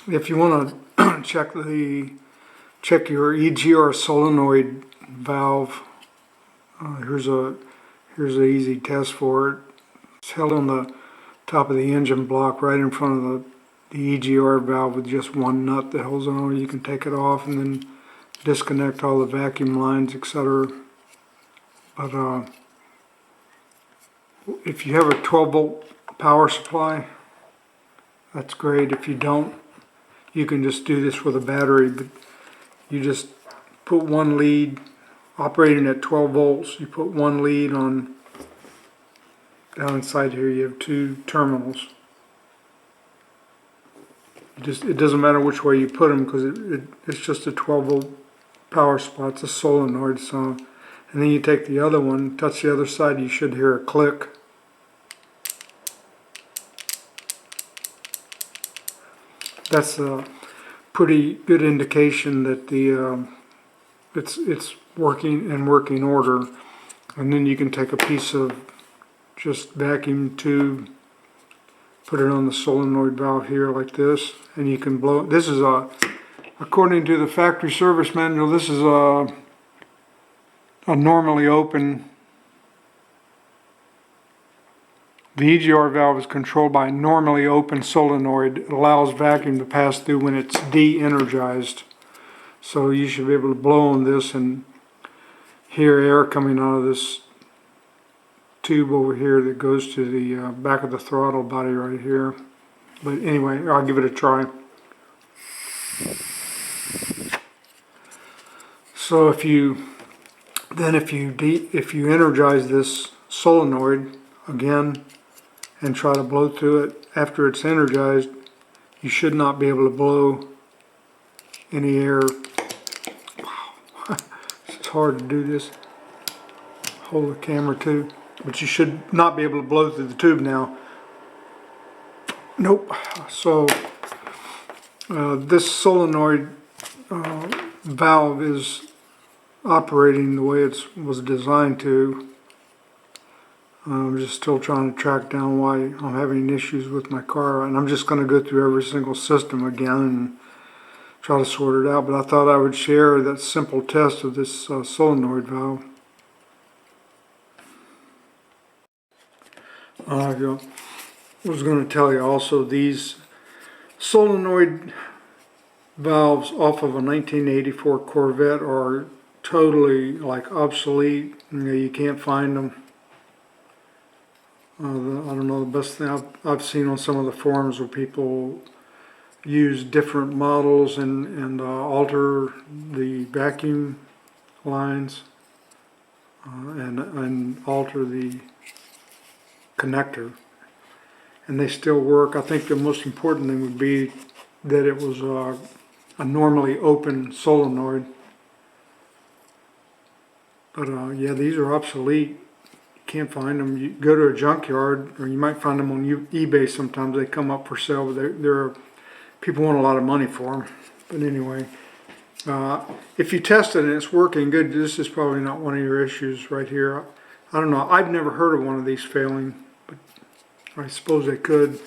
if you want to check your EGR solenoid valve, here's an easy test for it. It's held on the top of the engine block right in front of the EGR valve with just one nut that holds on. You can take it off and then disconnect all the vacuum lines, etc. But if you have a 12-volt power supply, that's great. If you don't, you can just do this with a battery, but you just put one lead operating at 12 volts. You put one lead on down inside here. You have two terminals. It doesn't matter which way you put them because it's just a 12-volt power supply. It's a solenoid. So, and then you take the other one, touch the other side. You should hear a click. That's a pretty good indication that it's working in working order. And then you can take a piece of just vacuum tube, put it on the solenoid valve here like this, and you can blow. This is according to the factory service manual, this is a normally open. The EGR valve is controlled by a normally open solenoid. It allows vacuum to pass through when it's de-energized. So you should be able to blow on this and hear air coming out of this tube over here that goes to the back of the throttle body right here. But anyway, I'll give it a try. So if you energize this solenoid again and try to blow through it after it's energized, you should not be able to blow any air. Wow, it's hard to do this. Hold the camera too, but you should not be able to blow through the tube now. Nope. So this solenoid valve is operating the way it was designed to. I'm just still trying to track down why I'm having issues with my car, and I'm just going to go through every single system again and try to sort it out. But I thought I would share that simple test of this solenoid valve. I was going to tell you also, these solenoid valves off of a 1984 Corvette are totally like obsolete. You can't find them. I don't know, the best thing I've seen on some of the forums where people use different models and alter the vacuum lines and alter the connector, and they still work. I think the most important thing would be that it was a normally open solenoid. But yeah, these are obsolete. Can't find them. You go to a junkyard, or you might find them on eBay sometimes. They come up for sale, but people want a lot of money for them. But anyway, if you test it and it's working good, this is probably not one of your issues right here. I don't know. I've never heard of one of these failing, but I suppose they could.